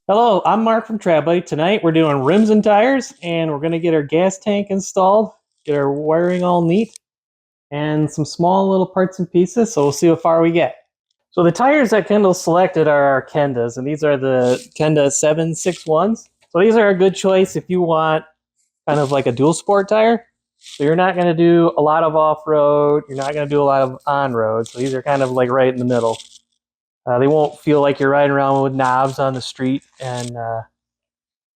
Hello, I'm Mark from Trabuddy. Tonight we're doing rims and tires, and we're going to get our gas tank installed, get our wiring all neat, and some small little parts and pieces, so we'll see how far we get. So the tires that Kendall selected are our Kendas, and these are the Kenda 761s. So these are a good choice if you want kind of like a dual sport tire. So you're not going to do a lot of off-road, you're not going to do a lot of on-road, so these are kind of like right in the middle. They won't feel like you're riding around with knobs on the street, and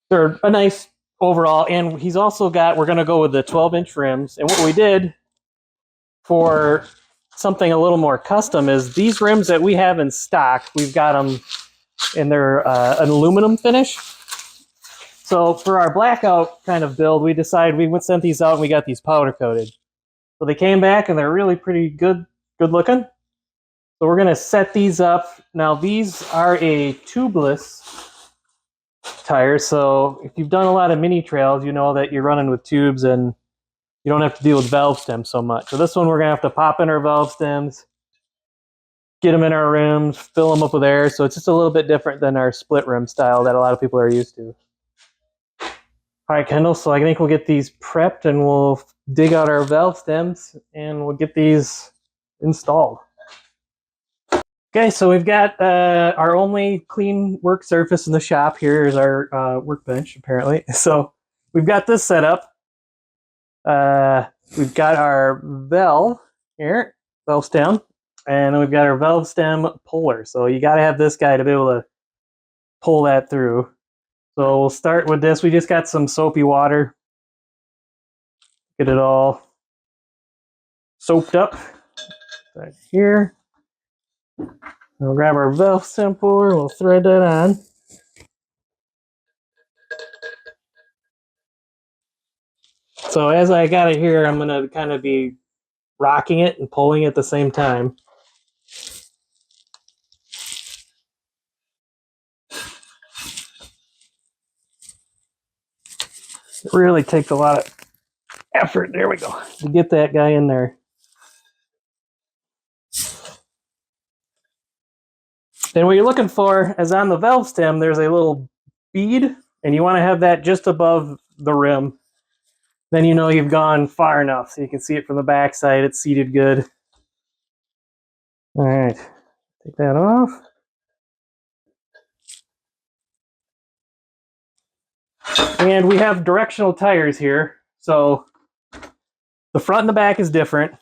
they're a nice overall. And he's also got, we're going to go with the 12-inch rims. And what we did for something a little more custom is these rims that we have in stock, we've got them in their an aluminum finish. So for our blackout kind of build, we decided we sent these out and we got these powder coated. So they came back and they're really pretty good looking. So we're going to set these up. Now these are a tubeless tire, so if you've done a lot of mini trails, you know that you're running with tubes and you don't have to deal with valve stems so much. So this one we're going to have to pop in our valve stems, get them in our rims, fill them up with air, so it's just a little bit different than our split rim style that a lot of people are used to. All right, Kendall, so I think we'll get these prepped and we'll dig out our valve stems and we'll get these installed. Okay, so we've got our only clean work surface in the shop. Here is our workbench, apparently. So we've got this set up. We've got our valve here, valve stem, and then we've got our valve stem puller. So you got to have this guy to be able to pull that through. So we'll start with this. We just got some soapy water. Get it all soaped up right here. We'll grab our valve stem puller, we'll thread that on. So as I got it here, I'm going to kind of be rocking it and pulling at the same time. It really takes a lot of effort, there we go, to get that guy in there. Then what you're looking for is on the valve stem, there's a little bead, and you want to have that just above the rim. Then you know you've gone far enough, so you can see it from the back side. It's seated good. All right, take that off. And we have directional tires here, so the front and the back is different.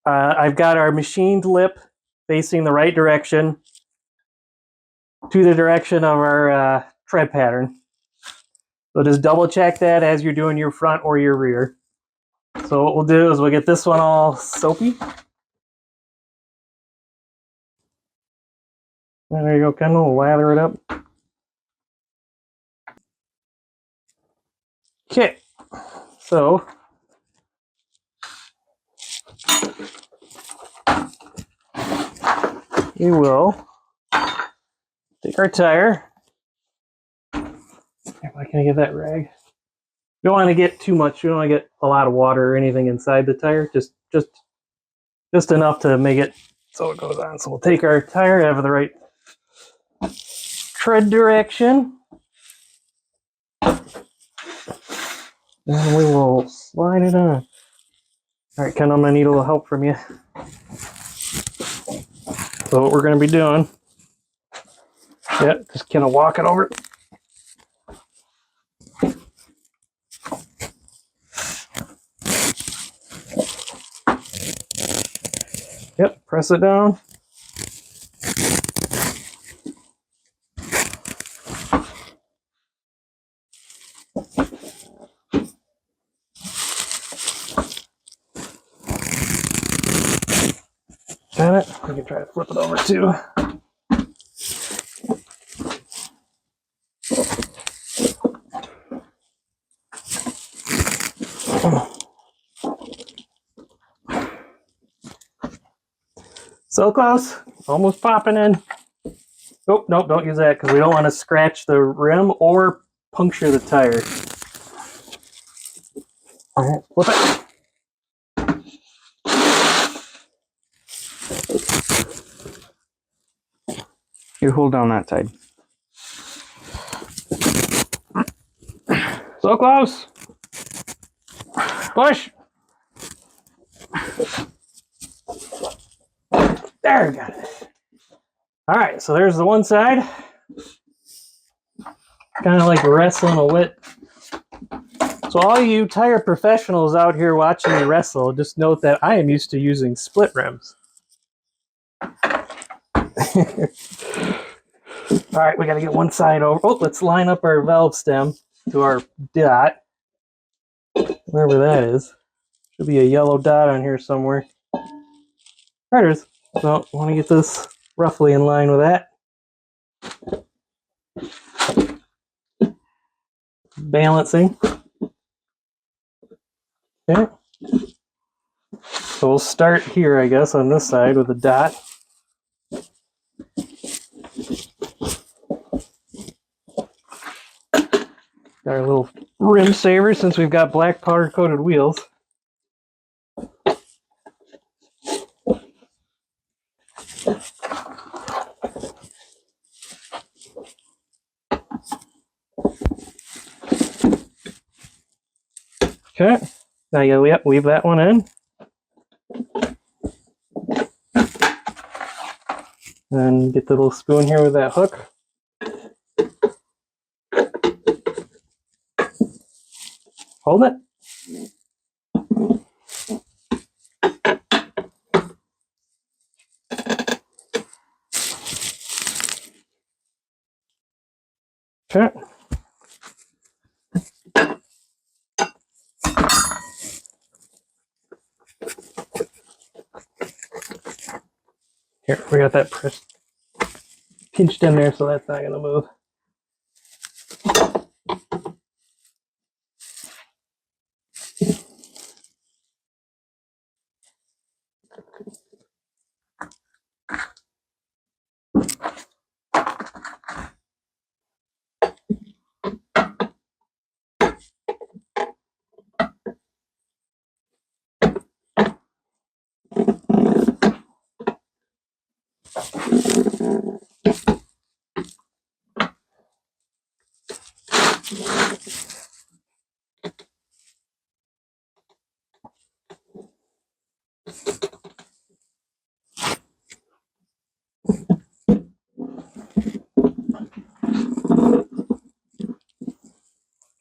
I've got our machined lip facing the right direction to the direction of our tread pattern. So just double check that as you're doing your front or your rear. So what we'll do is we'll get this one all soapy. There you go, Kendall. We'll lather it up. Okay, so we will take our tire. If I can get that rag. You don't want to get too much. You don't want to get a lot of water or anything inside the tire. Just enough to make it so it goes on. So we'll take our tire, have the right tread direction. And we will slide it on. All right, Ken, I'm gonna need a little help from you. So what we're gonna be doing, just kind of walk it over. Yep, press it down. Got it. We can try to flip it over too. So close, almost popping in. Oh, nope, don't use that because we don't want to scratch the rim or puncture the tire. All right, flip it. You hold down that side. So close. Push. There we got it. All right, so there's the one side. Kind of like wrestling a whip. So all you tire professionals out here watching me wrestle, just note that I am used to using split rims. All right, we got to get one side over. Oh, let's line up our valve stem to our dot. Wherever that is. Should be a yellow dot on here somewhere. There it is. So I want to get this roughly in line with that. Balancing. Okay. So we'll start here, I guess, on this side with a dot. Got our little rim saver since we've got black powder coated wheels. Okay, now you gotta weave that one in. And get the little spoon here with that hook. Hold it. Okay. Here, we got that pinched in there, so that's not gonna move.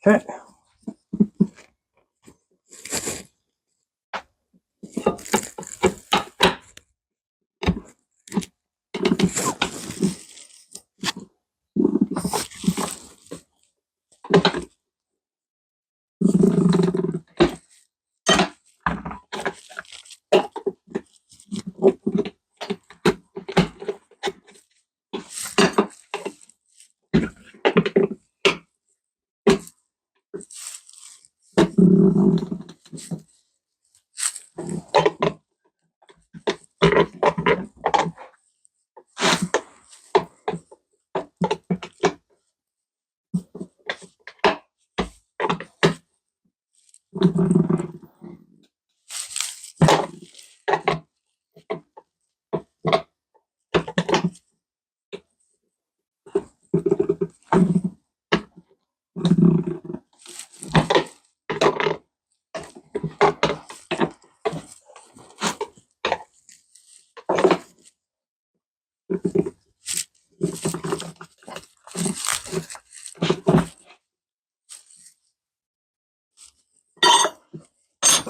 Okay.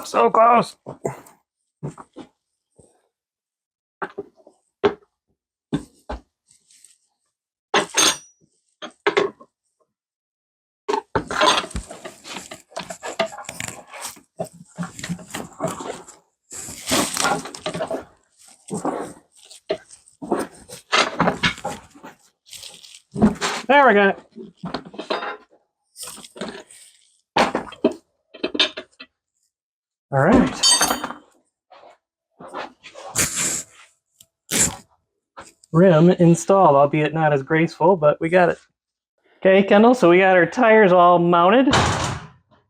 So close. There we got it. All right. Rim installed, albeit not as graceful, but we got it. Okay, Kendall, so we got our tires all mounted.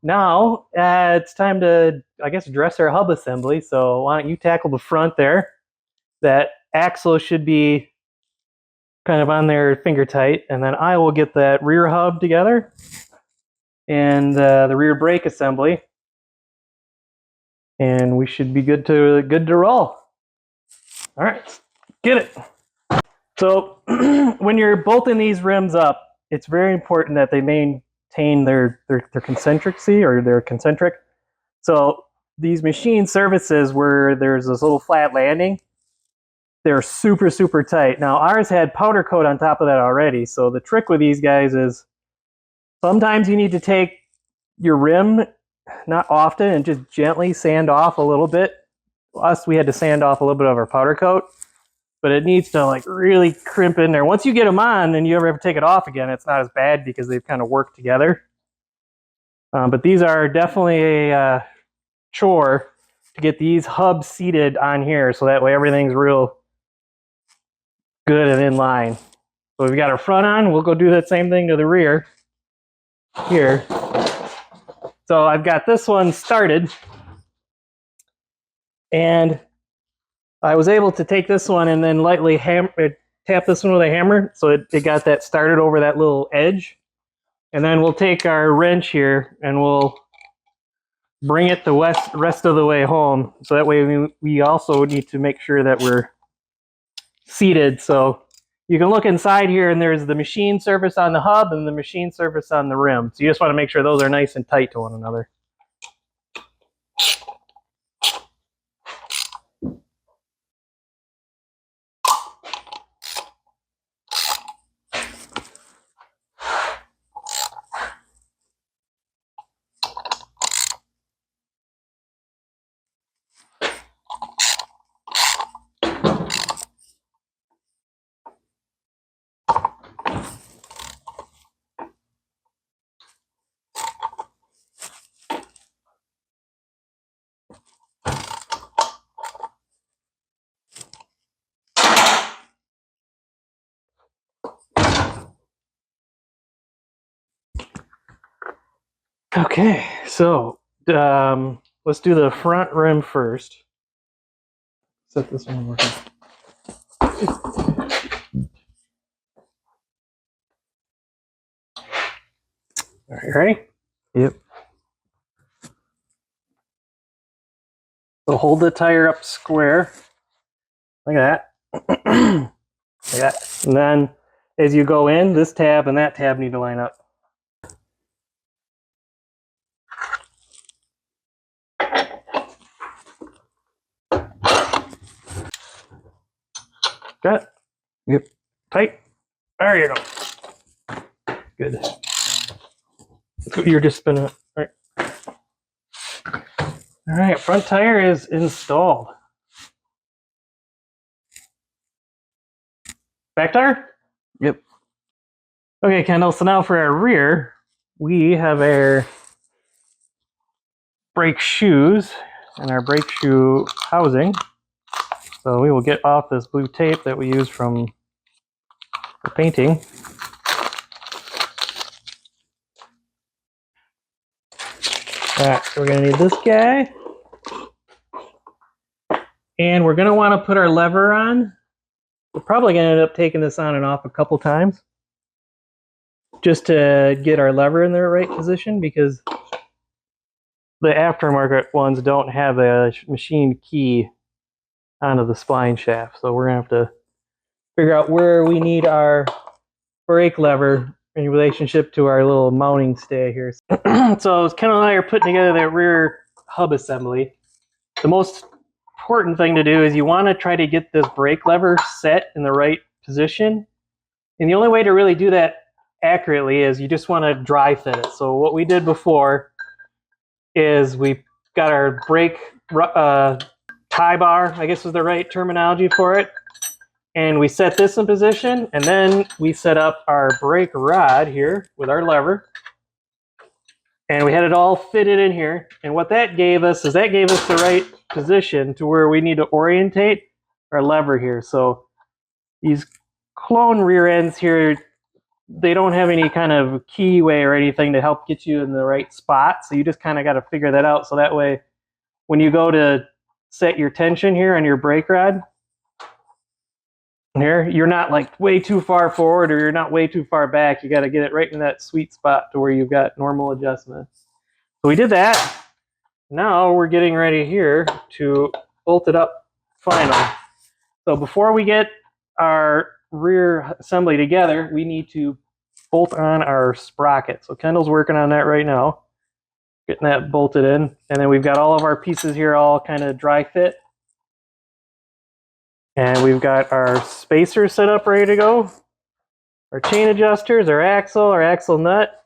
Now, it's time to, I guess, dress our hub assembly. So why don't you tackle the front there? That axle should be kind of on there finger tight, and then I will get that rear hub together. and the rear brake assembly, and we should be good to roll. All right, get it. So when you're bolting these rims up, it's very important that they maintain their concentricity, or their concentric. So these machine surfaces where there's this little flat landing, they're super, super tight. Now ours had powder coat on top of that already. So the trick with these guys is sometimes you need to take your rim, not often, and just gently sand off a little bit. Us, we had to sand off a little bit of our powder coat, but it needs to like really crimp in there. Once you get them on and you ever have to take it off again, it's not as bad because they've kind of worked together. But these are definitely a chore to get these hubs seated on here, so that way everything's real good and in line. So we've got our front on, we'll go do that same thing to the rear here. So I've got this one started, and I was able to take this one and then lightly tap this one with a hammer, so it got that started over that little edge. And then we'll take our wrench here and we'll bring it the rest of the way home. So that way we also need to make sure that we're seated. So you can look inside here and there's the machine surface on the hub and the machine surface on the rim. So you just want to make sure those are nice and tight to one another. Okay, so let's do the front rim first. Set this one working. All right, ready? Yep. So hold the tire up square, like that. Like that. And then as you go in, this tab and that tab need to line up. Got it? Yep. Tight. There you go. Good. You're just spinning it. All right. All right, front tire is installed. Back tire? Yep. Okay, Kendall, so now for our rear, we have our brake shoes and our brake shoe housing. So we will get off this blue tape that we use from the painting. Alright, so we're going to need this guy. And we're going to want to put our lever on. We're probably going to end up taking this on and off a couple times, just to get our lever in the right position, because the aftermarket ones don't have a machine key onto the spline shaft. So we're going to have to figure out where we need our brake lever in relationship to our little mounting stay here. So Kendall and I are putting together that rear hub assembly. The most important thing to do is you want to try to get this brake lever set in the right position. And the only way to really do that accurately is you just want to dry fit it. So what we did before is we got our brake tie bar, I guess is the right terminology for it. And we set this in position, and then we set up our brake rod here with our lever. And we had it all fitted in here. And what that gave us is that gave us the right position to where we need to orientate our lever here. So these clone rear ends here, they don't have any kind of keyway or anything to help get you in the right spot. So you just kind of got to figure that out. So that way, when you go to set your tension here on your brake rod, Here, you're not like way too far forward or you're not way too far back. You got to get it right in that sweet spot to where you've got normal adjustment. So we did that. Now we're getting ready here to bolt it up final. So before we get our rear assembly together, we need to bolt on our sprocket. So Kendall's working on that right now, getting that bolted in. And then we've got all of our pieces here all kind of dry fit. And we've got our spacers set up ready to go. Our chain adjusters, our axle nut.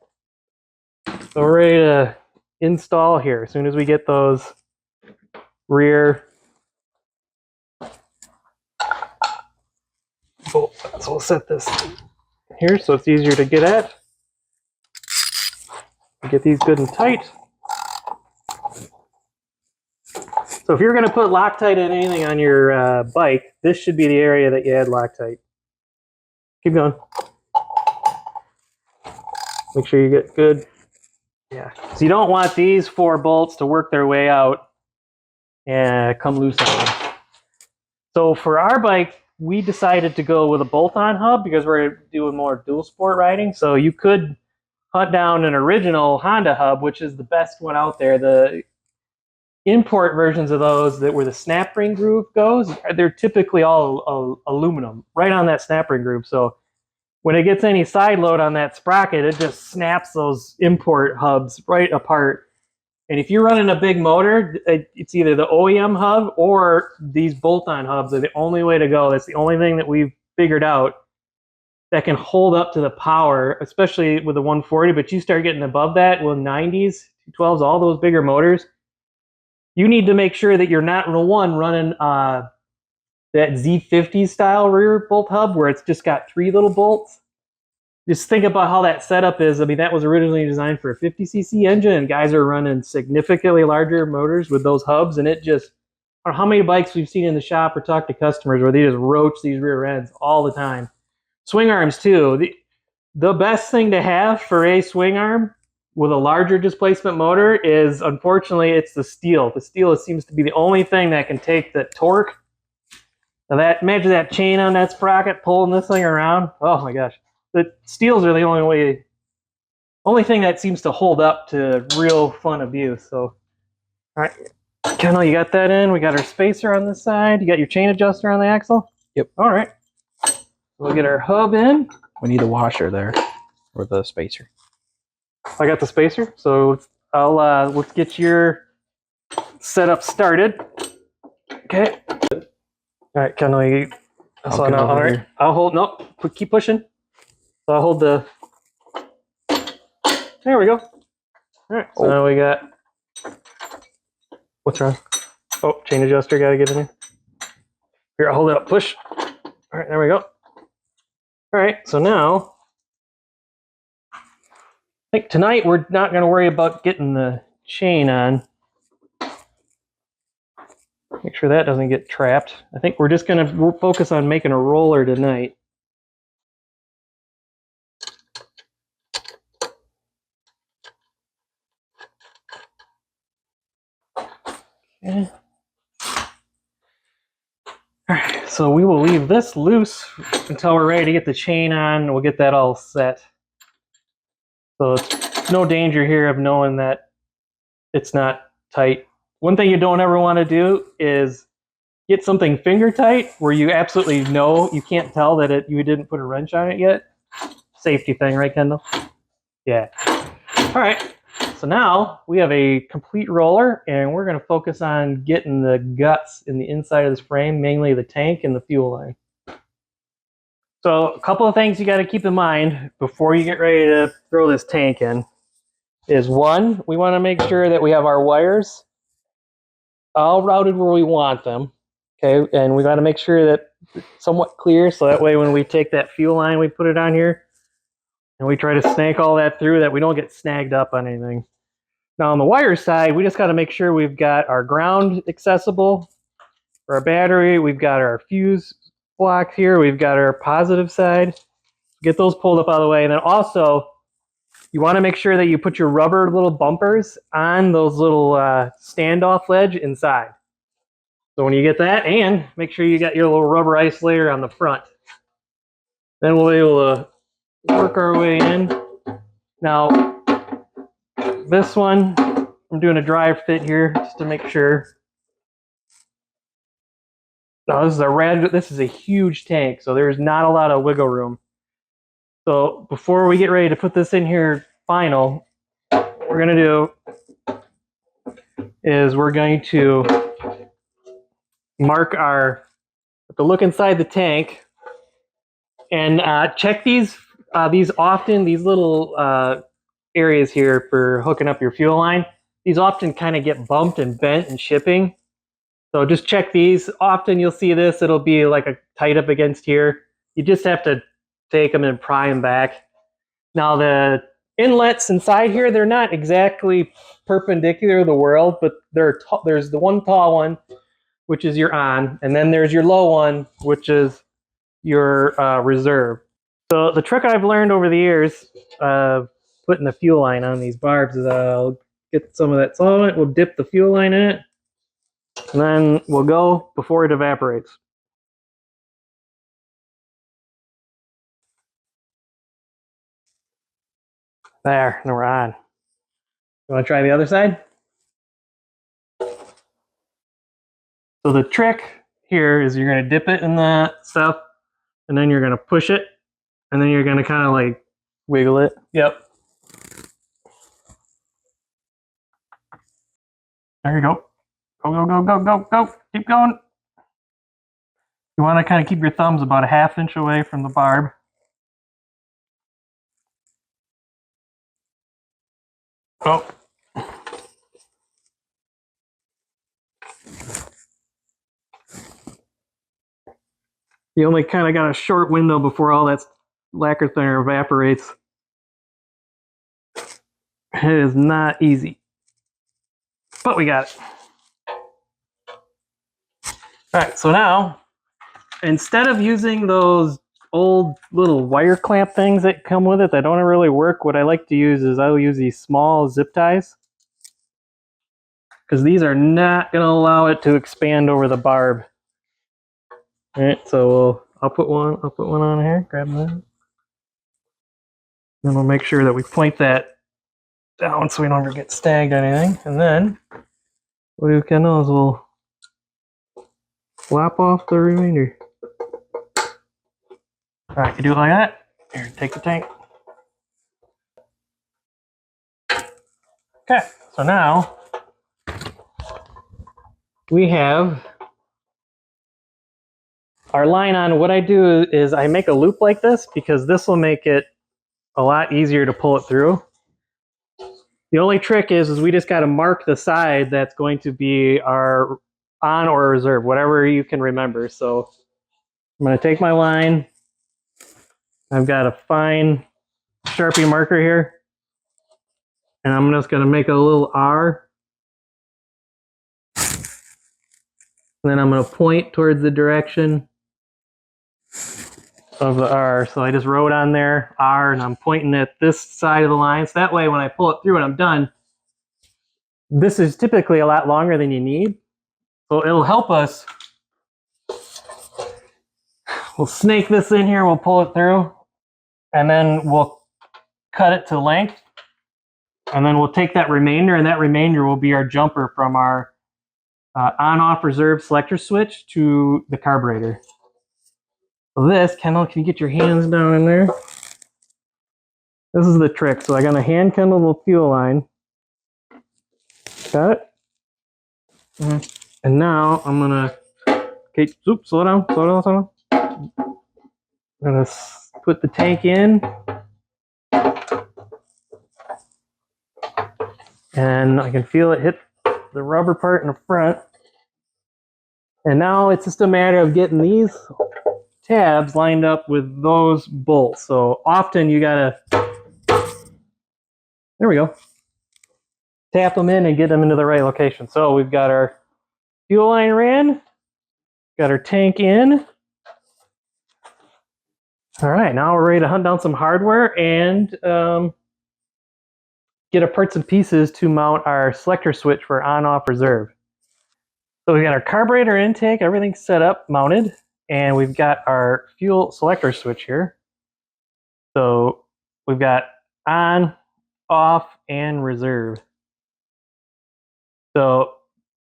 So we're ready to install here as soon as we get those rear bolts. So we'll set this here so it's easier to get at. Get these good and tight. So if you're going to put Loctite in anything on your bike, this should be the area that you add Loctite. Keep going. Make sure you get good. Yeah. So you don't want these 4 bolts to work their way out and come loose on them. So for our bike, we decided to go with a bolt-on hub because we're doing more dual sport riding. So you could hunt down an original Honda hub, which is the best one out there. The import versions of those that where the snap ring groove goes, they're typically all aluminum right on that snap ring groove. So when it gets any side load on that sprocket, it just snaps those import hubs right apart. And if you're running a big motor, it's either the OEM hub or these bolt-on hubs are the only way to go. That's the only thing that we've figured out that can hold up to the power, especially with the 140. But you start getting above that with 90s, 212s, all those bigger motors, you need to make sure that you're not running that Z50 style rear bolt hub where it's just got 3 little bolts. Just think about how that setup is. I mean, that was originally designed for a 50cc engine, and guys are running significantly larger motors with those hubs, and it just, I don't know how many bikes we've seen in the shop or talked to customers where they just roach these rear ends all the time. Swing arms too. The best thing to have for a swing arm with a larger displacement motor is, unfortunately, it's the steel. The steel seems to be the only thing that can take the torque. Now imagine that chain on that sprocket pulling this thing around. Oh my gosh. The steels are the only thing that seems to hold up to real fun abuse. So, all right, Kendall, you got that in. We got our spacer on this side. You got your chain adjuster on the axle? Yep. All right. We'll get our hub in. We need the washer there, or the spacer. I got the spacer, so let's get your setup started. Okay. All right, Kendall, all right. I'll hold. No, keep pushing. So I'll hold the. There we go. All right. So now we got. What's wrong? Oh, chain adjuster. Got to get in here. Here, I'll hold it up. Push. All right, there we go. All right. So now. I think tonight we're not going to worry about getting the chain on. Make sure that doesn't get trapped. I think we're just going to focus on making a roller tonight. Okay. All right, so we will leave this loose until we're ready to get the chain on. We'll get that all set. So it's no danger here of knowing that it's not tight. One thing you don't ever want to do is get something finger tight where you absolutely know you can't tell that you didn't put a wrench on it yet. Safety thing, right, Kendall? Yeah. All right. So now we have a complete roller, and we're going to focus on getting the guts in the inside of this frame, mainly the tank and the fuel line. So a couple of things you got to keep in mind before you get ready to throw this tank in is, one, we want to make sure that we have our wires all routed where we want them. Okay, and we got to make sure that it's somewhat clear, so that way when we take that fuel line, we put it on here, and we try to snake all that through, that we don't get snagged up on anything. Now on the wire side, we just got to make sure we've got our ground accessible for our battery. We've got our fuse block here. We've got our positive side. Get those pulled up out of the way. And then also, you want to make sure that you put your rubber little bumpers on those little standoff ledge inside. So when you get that, and make sure you got your little rubber isolator on the front. Then we'll be able to work our way in. Now, this one, I'm doing a dry fit here just to make sure. Now this is a huge tank, so there's not a lot of wiggle room. So before we get ready to put this in here final, what we're gonna do is we're going to mark to look inside the tank and check these little areas here for hooking up your fuel line. These often kind of get bumped and bent in shipping. So just check these. Often you'll see this, it'll be like a tight up against here. You just have to take them and pry them back. Now the inlets inside here, they're not exactly perpendicular to the world, but there's the one tall one, which is your on, and then there's your low one, which is your reserve. So the trick I've learned over the years of putting the fuel line on these barbs is I'll get some of that solvent, we'll dip the fuel line in it, and then we'll go before it evaporates. There, now we're on. You want to try the other side? So the trick here is you're going to dip it in that stuff, and then you're going to push it, and then you're going to kind of like wiggle it. Yep. There you go. Go, go, go, go, go, go. Keep going. You want to kind of keep your thumbs about a ½ inch away from the barb. Oh. You only kind of got a short window before all that lacquer thinner evaporates. It is not easy, but we got it. All right, so now, instead of using those old little wire clamp things that come with it that don't really work, what I like to use is I'll use these small zip ties, because these are not going to allow it to expand over the barb. All right, so I'll put one on here, grab that. Then we'll make sure that we point that down so we don't ever get snagged or anything. And then what we can do is we'll flap off the remainder. All right, you do it like that. Here, take the tank. Okay, so now we have our line on. What I do is I make a loop like this because this will make it a lot easier to pull it through. The only trick is we just got to mark the side that's going to be our on or reserve, whatever you can remember. So I'm going to take my line. I've got a fine Sharpie marker here, and I'm just going to make a little R. And then I'm going to point towards the direction of the R. So I just wrote on there R, and I'm pointing at this side of the line. So that way when I pull it through and I'm done, this is typically a lot longer than you need. So it'll help us. We'll snake this in here, we'll pull it through, and then we'll cut it to length. And then we'll take that remainder, and that remainder will be our jumper from our on-off reserve selector switch to the carburetor. So this, Kendall, can you get your hands down in there? This is the trick. So I'm going to hand Kendall the fuel line. Got it? Mm-hmm. And now I'm going to, okay, oops, slow down, slow down, slow down. I'm going to put the tank in. And I can feel it hit the rubber part in the front. And now it's just a matter of getting these tabs lined up with those bolts. So often you gotta, there we go, tap them in and get them into the right location. So we've got our fuel line ran, got our tank in. All right, now we're ready to hunt down some hardware and get our parts and pieces to mount our selector switch for on-off reserve. So we got our carburetor intake, everything's set up, mounted, and we've got our fuel selector switch here. So we've got on, off, and reserve. So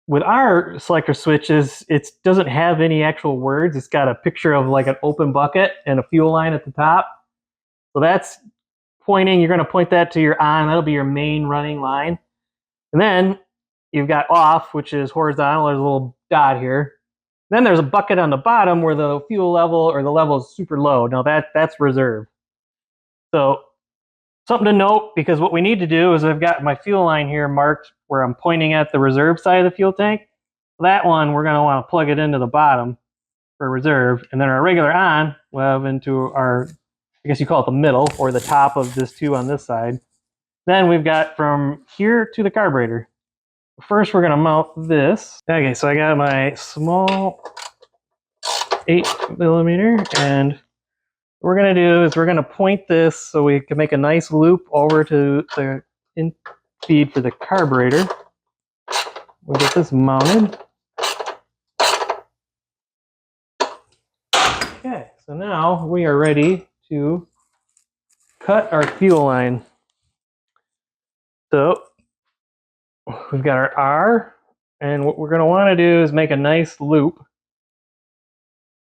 with our selector switches, it doesn't have any actual words. It's got a picture of like an open bucket and a fuel line at the top. So that's pointing, you're going to point that to your on, that'll be your main running line. And then you've got off, which is horizontal, there's a little dot here. Then there's a bucket on the bottom where the fuel level or the level is super low. Now that's reserve. So something to note, because what we need to do is I've got my fuel line here marked where I'm pointing at the reserve side of the fuel tank. That one, we're going to want to plug it into the bottom for reserve. And then our regular on, we'll have into our, I guess you call it the middle or the top of this two on this side. Then we've got from here to the carburetor. First, we're going to mount this. Okay, so I got my small 8mm, and what we're going to do is we're going to point this so we can make a nice loop over to the in feed for the carburetor. We'll get this mounted. Okay, so now we are ready to cut our fuel line. So we've got our R, and what we're going to want to do is make a nice loop.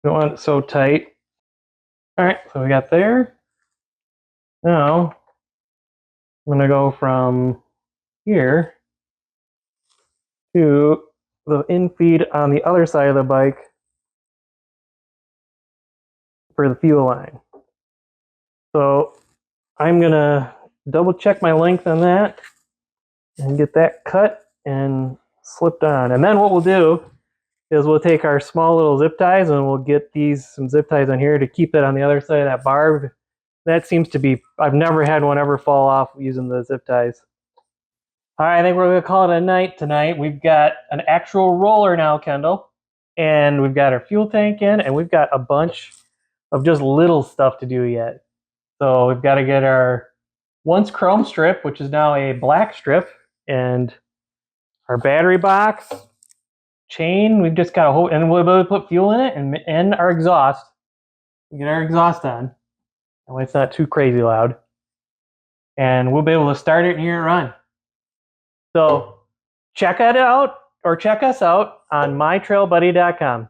We don't want it so tight. All right, so we got there. Now I'm going to go from here to the in feed on the other side of the bike for the fuel line. So I'm going to double check my length on that and get that cut and slipped on. And then what we'll do is we'll take our small little zip ties and we'll get some zip ties on here to keep it on the other side of that barb. That seems to be, I've never had one ever fall off using the zip ties. All right, I think we're going to call it a night tonight. We've got an actual roller now, Kendall, and we've got our fuel tank in, and we've got a bunch of just little stuff to do yet. So we've got to get our once chrome strip, which is now a black strip, and our battery box, chain. We've just got a whole, and we'll be able to put fuel in it, and our exhaust. We get our exhaust on, and it's not too crazy loud, and we'll be able to start it and hear it run. So check it out, or check us out on mytrailbuddy.com.